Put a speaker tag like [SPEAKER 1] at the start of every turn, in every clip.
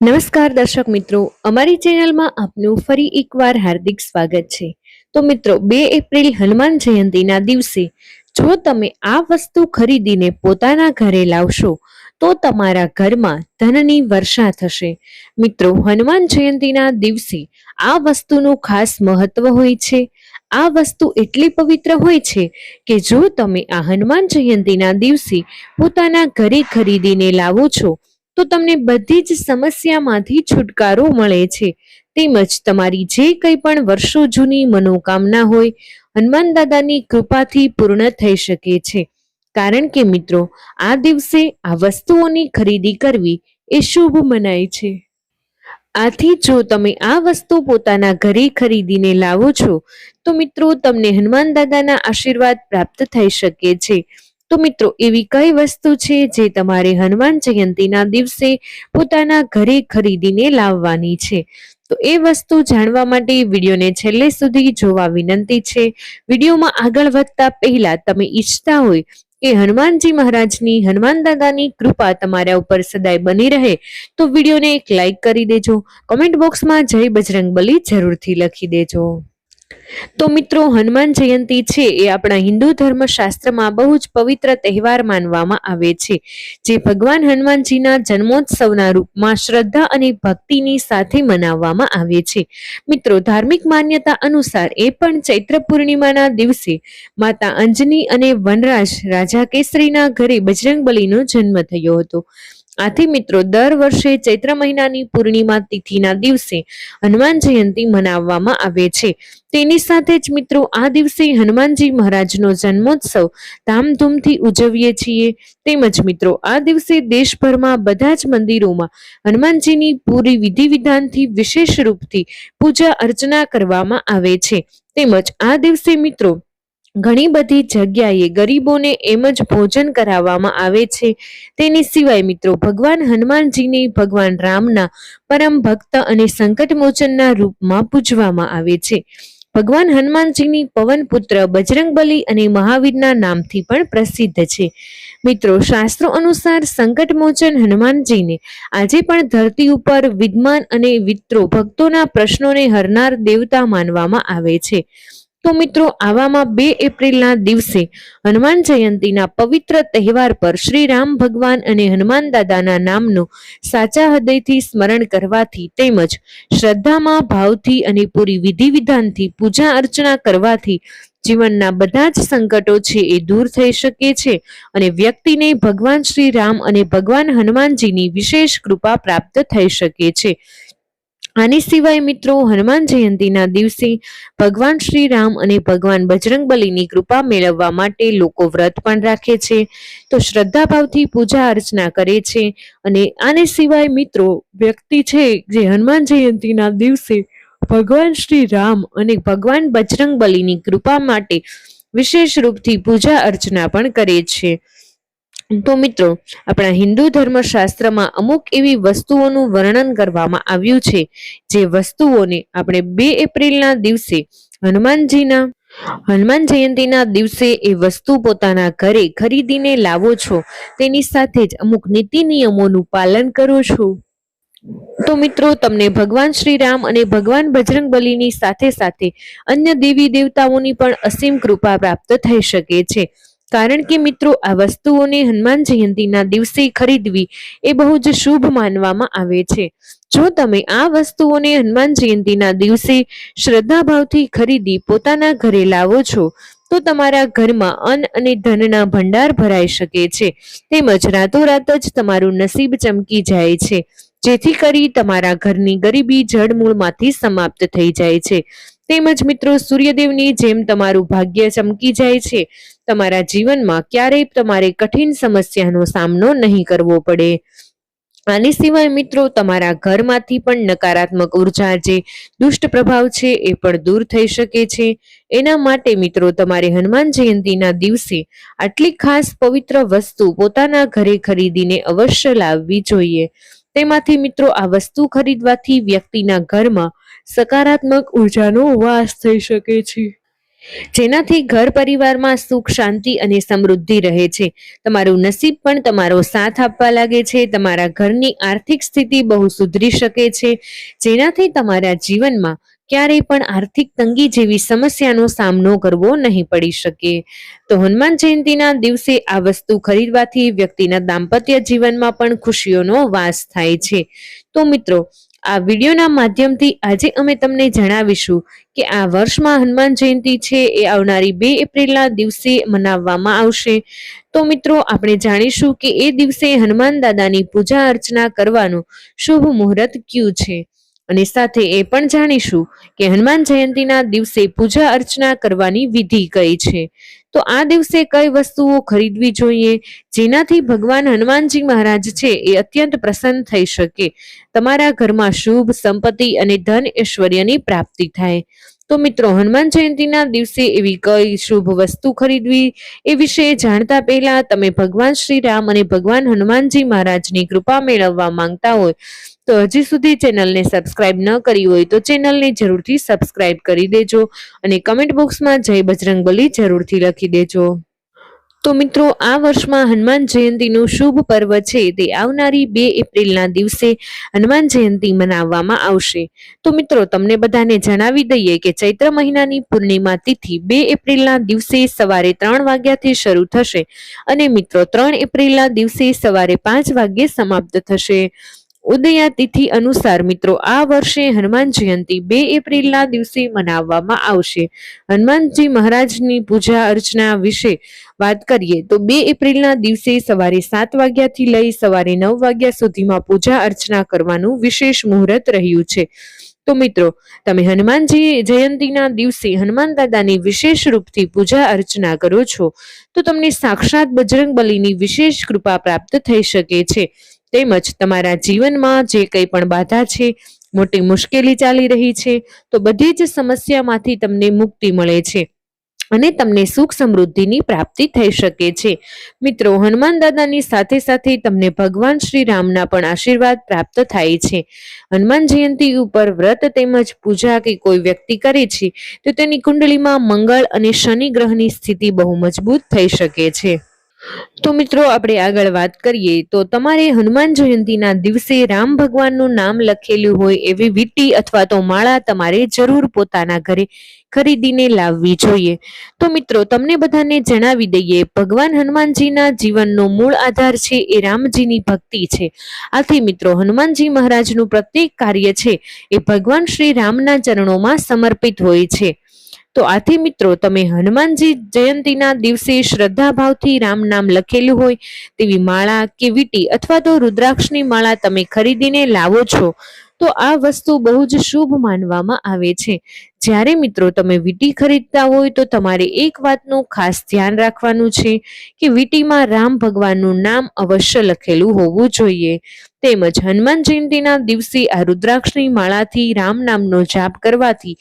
[SPEAKER 1] નમસ્કાર દર્શક મિત્રો, અમારી ચેનલમાં આપનું ફરી એકવાર હાર્દિક સ્વાગત છે। તો મિત્રો, 2 એપ્રિલ હનુમાન જયંતીના દિવસે જો તમે આ વસ્તુ ખરીદીને પોતાના ઘરે લાવશો તો તમારા ઘરમાં ધનની વર્ષા થશે। મિત્રો, હનુમાન જયંતીના દિવસે આ વસ્તુનું ખાસ મહત્વ હોય છે। આ વસ્તુ એટલી પવિત્ર હોય છે કે જો તમે આ હનુમાન જયંતીના દિવસે પોતાના ઘરે ખરીદીને લાવો છો તો તમને બધી જ સમસ્યામાંથી છુટકારો મળે છે। તેમજ તમારી જે કંઈ પણ વર્ષો જૂની મનોકામના હોય હનુમાન દાદાની કૃપાથી પૂર્ણ થઈ શકે છે। કારણ કે મિત્રો, આ દિવસે આ વસ્તુઓની ખરીદી કરવી એ શુભ મનાય છે। આથી જો તમે આ વસ્તુ પોતાના ઘરે ખરીદીને લાવો છો તો મિત્રો તમને હનુમાન દાદાના આશીર્વાદ પ્રાપ્ત થઈ શકે છે। તો મિત્રો, એવી કઈ વસ્તુ છે જે તમારે હનુમાન જયંતીના દિવસે પોતાના ઘરે ખરીદીને લાવવાની છે? તો એ વસ્તુ જાણવા માટે વિડીયોને છેલ્લે સુધી જોવા વિનંતી છે। વિડીયોમાં આગળ વધતા પહેલા તમે ઈચ્છતા હોય કે હનુમાનજી મહારાજની, હનુમાન દાદાની કૃપા તમારા ઉપર સદાય બની રહે તો વિડીયોને એક લાઈક કરી દેજો। કમેન્ટ બોક્સમાં જય બજરંગબલી જરૂરથી લખી દેજો। તો મિત્રો, હનુમાન જયંતી છે એ આપણા હિન્દુ ધર્મશાસ્ત્રમાં બહુ જ પવિત્ર તહેવાર માનવામાં આવે છે, જે ભગવાન હનુમાનજીના જન્મોત્સવના રૂપમાં શ્રદ્ધા અને ભક્તિની સાથે મનાવવામાં આવે છે। મિત્રો, ધાર્મિક માન્યતા અનુસાર એ પણ ચૈત્ર પૂર્ણિમાના દિવસે માતા અંજની અને વનરાજ રાજા કેસરીના ઘરે બજરંગબલીનો જન્મ થયો હતો। આથી મિત્રો, દર વર્ષે ચૈત્ર મહિનાની પૂર્ણિમા તિથિના દિવસે હનુમાન જયંતી મનાવવામાં આવે છે। તેની સાથે જ મિત્રો, આ દિવસે હનુમાનજી મહારાજનો જન્મોત્સવ ધામધૂમથી ઉજવીએ છીએ। તેમજ મિત્રો, આ દિવસે દેશભરમાં બધા જ મંદિરોમાં હનુમાનજીની પૂરી વિધિ વિધાનથી વિશેષ રૂપથી પૂજા અર્ચના કરવામાં આવે છે। તેમજ આ દિવસે મિત્રો ઘણી બધી જગ્યાએ ગરીબોને એમ જ ભોજન કરાવવામાં આવે છે। તેની સિવાય મિત્રો, ભગવાન હનુમાનજીને ભગવાન રામના પરમ ભક્ત અને સંકટ મોચનના રૂપમાં પૂજવામાં આવે છે। ભગવાન હનુમાનજીની પવન પુત્ર બજરંગબલી અને મહાવીરના નામથી પણ પ્રસિદ્ધ છે। મિત્રો, શાસ્ત્રો અનુસાર સંકટ મોચન હનુમાનજીને આજે પણ ધરતી ઉપર વિદ્યમાન અને ભક્તોના પ્રશ્નોને હરનાર દેવતા માનવામાં આવે છે। તો મિત્રો, આવામાં 2 એપ્રિલના દિવસે હનુમાન જયંતીના પવિત્ર તહેવાર પર શ્રી રામ ભગવાન અને હનુમાન દાદાના નામનું સાચા હૃદયથી સ્મરણ કરવાથી તેમજ શ્રદ્ધામાં, ભાવથી અને પૂરી વિધિ વિધાનથી પૂજા અર્ચના કરવાથી જીવનના બધા જ સંકટો છે એ દૂર થઈ શકે છે અને વ્યક્તિને ભગવાન શ્રી રામ અને ભગવાન હનુમાનજીની વિશેષ કૃપા પ્રાપ્ત થઈ શકે છે। આની સિવાય મિત્રો, હનુમાન જયંતીના દિવસે ભગવાન શ્રી રામ અને ભગવાન બજરંગબલીની કૃપા મેળવવા માટે લોકો વ્રત પણ રાખે છે, તો શ્રદ્ધાભાવથી પૂજા અર્ચના કરે છે। અને આને સિવાય મિત્રો, વ્યક્તિ છે જે હનુમાન જયંતીના દિવસે ભગવાન શ્રી રામ અને ભગવાન બજરંગબલીની કૃપા માટે વિશેષ રૂપથી પૂજા અર્ચના પણ કરે છે। તો મિત્રો, આપણા હિન્દુ ધર્મશાસ્ત્રમાં અમુક એવી વસ્તુઓનું વર્ણન કરવામાં આવ્યું છે જે વસ્તુઓને આપણે 2 એપ્રિલના દિવસે હનુમાન જયંતીના દિવસે એ વસ્તુ પોતાના ઘરે ખરીદીને લાવો છો તેની સાથે જ અમુક નીતિ નિયમોનું પાલન કરો છો તો મિત્રો, તમને ભગવાન શ્રી રામ અને ભગવાન બજરંગબલીની સાથે સાથે અન્ય દેવી દેવતાઓની પણ અસીમ કૃપા પ્રાપ્ત થઈ શકે છે। કારણ કે મિત્રો, આ વસ્તુઓને હનુમાન જયંતીના દિવસે ખરીદવી એ બહુ જ શુભ માનવામાં આવે છે। જો તમે આ વસ્તુઓને હનુમાન જયંતીના દિવસે શ્રદ્ધાભાવથી ખરીદી પોતાના ઘરે લાવો છો તો તમારા ઘરમાં અન્ન અને ધનના ભંડાર ભરાઈ શકે છે। તેમજ રાતોરાત જ તમારું નસીબ ચમકી જાય છે, જેથી કરી તમારા ઘરની ગરીબી જડમૂળમાંથી સમાપ્ત થઈ જાય છે। તેમજ મિત્રો, સૂર્યદેવની જેમ તમારું ભાગ્ય ચમકી જાય છે। તમારા જીવનમાં ક્યારેય તમારે કઠિન સમસ્યાનો સામનો નહીં કરવો પડે। આની સિવાય મિત્રો, તમારા ઘરમાંથી પણ નકારાત્મક ઉર્જા, જે દુષ્ટ પ્રભાવ છે એ પણ દૂર થઈ શકે છે। એના માટે મિત્રો, તમારે હનુમાન જયંતીના દિવસે આટલી ખાસ પવિત્ર વસ્તુ પોતાના ઘરે ખરીદીને અવશ્ય લાવવી જોઈએ। તેમાંથી મિત્રો, આ વસ્તુ ખરીદવાથી વ્યક્તિના ઘરમાં સકારાત્મક ઉર્જાનો વાસ થઈ શકે છે। જેનાથી ઘર પરિવારમાં સુખ શાંતિ અને સમૃદ્ધિ રહે છે. તમારું નસીબ પણ તમારો સાથ આપવા લાગે છે. તમારા ઘરની આર્થિક સ્થિતિ બહુ સુધરી શકે છે, જેનાથી તમારા જીવનમાં ક્યારેય પણ આર્થિક તંગી જેવી સમસ્યાનો સામનો કરવો નહીં પડી શકે. તો હનુમાન જયંતીના દિવસે આ વસ્તુ ખરીદવાથી વ્યક્તિના દાંપત્ય જીવનમાં પણ ખુશીઓનો વાસ થાય છે. તો મિત્રો, આ વિડીયોના માધ્યમથી આજે અમે તમને જણાવીશું કે આ વર્ષમાં હનુમાન જયંતી છે એ આવનારી 2 એપ્રિલના દિવસે મનાવવામાં આવશે. તો મિત્રો, આપણે જાણીશું કે એ દિવસે હનુમાન દાદાની પૂજા અર્ચના કરવાનું શુભ મુહૂર્ત કયું છે, અને સાથે એ પણ જાણીશું કે હનુમાન જયંતીના દિવસે પૂજા અર્ચના કરવાની વિધિ કઈ છે. તો આ દિવસે કઈ વસ્તુઓ ખરીદવી જોઈએ જેનાથી ભગવાન હનુમાનજી મહારાજ છે એ અત્યંત પ્રસન્ન થઈ શકે, તમારા ઘરમાં શુભ સંપત્તિ અને ધન ઐશ્વર્યની પ્રાપ્તિ થાય. તો મિત્રો, હનુમાન જયંતીના દિવસે એવી કઈ શુભ વસ્તુ ખરીદવી એ વિશે જાણતા પહેલા તમે ભગવાન શ્રી રામ અને ભગવાન હનુમાનજી મહારાજની કૃપા મેળવવા માંગતા હોય તો હજી સુધી ચેનલને સબસ્ક્રાઇબ ન કરી હોય તો ચેનલને જરૂરથી સબસ્ક્રાઇબ કરી દેજો અને કમેન્ટ બોક્સમાં જય બજરંગબલી જરૂરથી લખી દેજો. તો મિત્રો, આ વર્ષમાં હનુમાન જયંતીનું શુભ પર્વ છે તે આવનારી 2 એપ્રિલના દિવસે હનુમાન જયંતી મનાવવામાં આવશે. તો મિત્રો, તમને બધાને જણાવી દઈએ કે ચૈત્ર મહિનાની પૂર્ણિમા તિથિ 2 એપ્રિલના દિવસે સવારે 3 વાગ્યાથી શરૂ થશે અને મિત્રો 3 એપ્રિલના દિવસે સવારે 5 વાગ્યે સમાપ્ત થશે. ઉદયા તિથિ અનુસાર મિત્રો આ વર્ષે હનુમાન જયંતી 2 એપ્રિલના દિવસે મનાવવામાં આવશે. હનુમાનજી મહારાજની પૂજા અર્ચના વિશે વાત કરીએ તો 2 એપ્રિલના દિવસે સવારે 7 વાગ્યાથી લઈ સવારે 9 વાગ્યા સુધીમાં પૂજા અર્ચના કરવાનું વિશેષ મુહૂર્ત રહ્યું છે. તો મિત્રો, તમે હનુમાનજી જયંતીના દિવસે હનુમાન દાદાની વિશેષ રૂપથી પૂજા અર્ચના કરો છો તો તમને સાક્ષાત બજરંગબલીની વિશેષ કૃપા પ્રાપ્ત થઈ શકે છે. તેમજ તમારા જીવનમાં જે કંઈ પણ બાધા છે, મોટી મુશ્કેલી ચાલી રહી છે, તો બધી જ સમસ્યામાંથી તમને મુક્તિ મળે છે અને તમને સુખ સમૃદ્ધિની પ્રાપ્તિ થઈ શકે છે. મિત્રો, હનુમાન દાદાની સાથે સાથે તમને ભગવાન શ્રી રામના પણ આશીર્વાદ પ્રાપ્ત થાય છે. હનુમાન જયંતી ઉપર વ્રત તેમજ પૂજા કે કોઈ વ્યક્તિ કરે છે તો તેની કુંડલીમાં મંગળ અને શનિ ગ્રહની સ્થિતિ બહુ મજબૂત થઈ શકે છે. તો મિત્રો, આપણે આગળ વાત કરીએ તો તમારે હનુમાન જયંતીના દિવસે રામ ભગવાનનું નામ લખેલું હોય એવી વીંટી અથવા તો માળા તમારે જરૂર પોતાના ઘરે ખરીદીને લાવવી જોઈએ. તો મિત્રો, તમને બધાને જણાવી દઈએ, ભગવાન હનુમાનજીના જીવનનો મૂળ આધાર છે એ રામજીની ભક્તિ છે. આથી મિત્રો, હનુમાનજી મહારાજનું પ્રત્યેક કાર્ય છે એ ભગવાન શ્રી રામના ચરણોમાં સમર્પિત હોય છે. તો આથી મિત્રો, તમે હનુમાનજી જયંતીના દિવસે શ્રદ્ધા ભાવથી રામ નામ લખેલું હોય તેવી માળા કે વીંટી અથવા તો રુદ્રાક્ષની માળા તમે ખરીદીને લાવો છો તો આ વસ્તુ બહુ જ શુભ માનવામાં આવે છે. જ્યારે મિત્રો તમે વીંટી ખરીદતા હોય તો તમારે એક વાતનું ખાસ ધ્યાન રાખવાનું છે કે વીંટીમાં રામ ભગવાનનું નામ અવશ્ય લખેલું હોવું જોઈએ. તેમજ હનુમાન જયંતીના દિવસે આ રુદ્રાક્ષની માળાથી રામ નામનો જાપ કરવાથી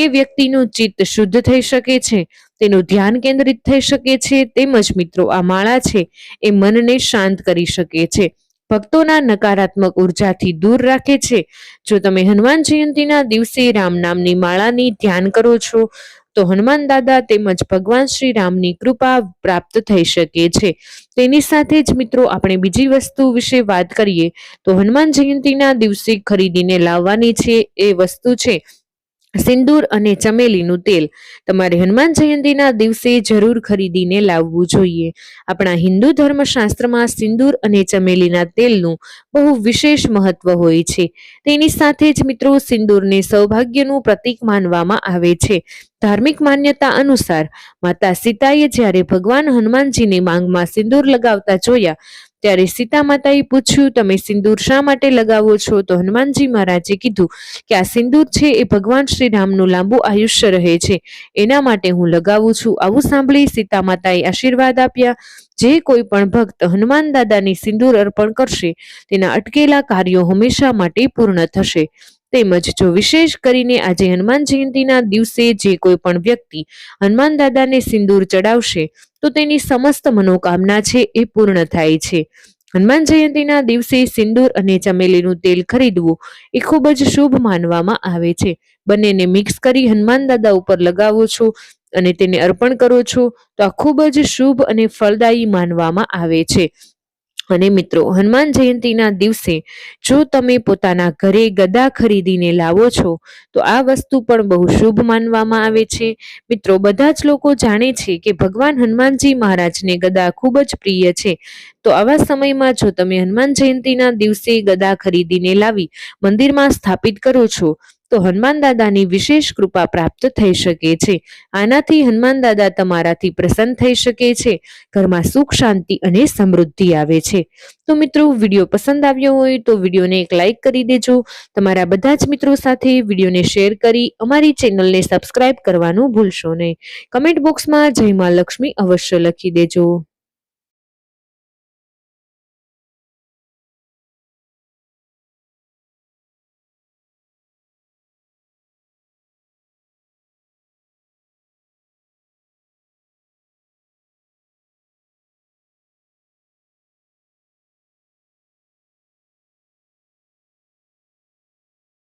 [SPEAKER 1] એ વ્યક્તિનું ચિત્ત શુદ્ધ થઈ શકે છે, તેનું ધ્યાન કેન્દ્રિત થઈ શકે છે. તેમજ મિત્રો, આ માળા છે એ મનને શાંત કરી શકે છે, ભક્તોના નકારાત્મક ઉર્જાથી દૂર રાખે છે. જો તમે હનુમાન જયંતીના દિવસે રામ નામની માળાની ધ્યાન કરો છો તો હનુમાન દાદા તેમજ ભગવાન શ્રી રામની કૃપા પ્રાપ્ત થઈ શકે છે. તેની સાથે જ મિત્રો, આપણે બીજી વસ્તુ વિશે વાત કરીએ તો હનુમાન જયંતીના દિવસે ખરીદીને લાવવાની છે એ વસ્તુ છે સિંદૂર અને ચમેલીનું તેલ. તમારે હનુમાન જયંતીના દિવસે જરૂર ખરીદીને લાવવું જોઈએ. આપણા હિન્દુ ધર્મશાસ્ત્રમાં સિંદૂર અને ચમેલીના તેલનું બહુ વિશેષ મહત્વ હોય છે. તેની સાથે જ મિત્રો, સિંદૂરને સૌભાગ્યનું પ્રતીક માનવામાં આવે છે. ધાર્મિક માન્યતા અનુસાર માતા સીતાએ જ્યારે ભગવાન હનુમાનજીની માંગમાં સિંદૂર લગાવતા જોયા ત્યારે સીતા માતાએ પૂછ્યું, તમે સિંદૂર શા માટે લગાવો છો? તો હનુમાનજી મહારાજે કીધું કે આ સિંદૂર છે એ ભગવાન શ્રી રામનું લાંબુ આયુષ્ય રહે છે એના માટે હું લગાવું છું. આવું સાંભળી સીતા માતાએ આશીર્વાદ આપ્યા. જે કોઈ પણ ભક્ત હનુમાન દાદાને સિંદૂર અર્પણ કરશે તેના અટકેલા કાર્યો હંમેશા માટે પૂર્ણ થશે. તેમજ જો વિશેષ કરીને આજે હનુમાન જયંતીના દિવસે જે કોઈ પણ વ્યક્તિ હનુમાન દાદાને સિંદૂર ચડાવશે તો તેની સમસ્ત મનોકામના છે એ પૂર્ણ થાય છે. હનુમાન જયંતીના દિવસે સિંદૂર અને ચમેલીનું તેલ ખરીદવું એ ખૂબ જ શુભ માનવામાં આવે છે. બંનેને મિક્સ કરી હનુમાન દાદા ઉપર લગાવો છો અને તેને અર્પણ કરો છો તો આ ખૂબ જ શુભ અને ફળદાયી માનવામાં આવે છે. અને મિત્રો, હનુમાન જયંતીના દિવસે જો તમે પોતાના ઘરે ગદા ખરીદીને લાવો છો તો આ વસ્તુ પણ બહુ શુભ માનવામાં આવે છે. મિત્રો, બધા જ લોકો જાણે છે કે ભગવાન હનુમાનજી મહારાજને ગદા ખૂબ જ પ્રિય છે. તો આવા સમયમાં જો તમે હનુમાન જયંતીના દિવસે ગદા ખરીદીને લાવી મંદિરમાં સ્થાપિત કરો છો તો હનુમાન દાદાની વિશેષ કૃપા પ્રાપ્ત થઈ શકે છે. આનાથી હનુમાન દાદા તમારાથી પ્રસન્ન થઈ શકે છે. ઘરમાં સુખ, શાંતિ અને સમૃદ્ધિ આવે છે. તો મિત્રો, વિડીયો પસંદ આવ્યો હોય તો વિડીયોને એક લાઈક કરી દેજો. તમારા બધા જ મિત્રો સાથે વિડીયોને શેર કરી અમારી ચેનલને સબસ્ક્રાઇબ કરવાનું ભૂલશો નહીં. કમેન્ટ બોક્સમાં જય મા લક્ષ્મી અવશ્ય લખી દેજો.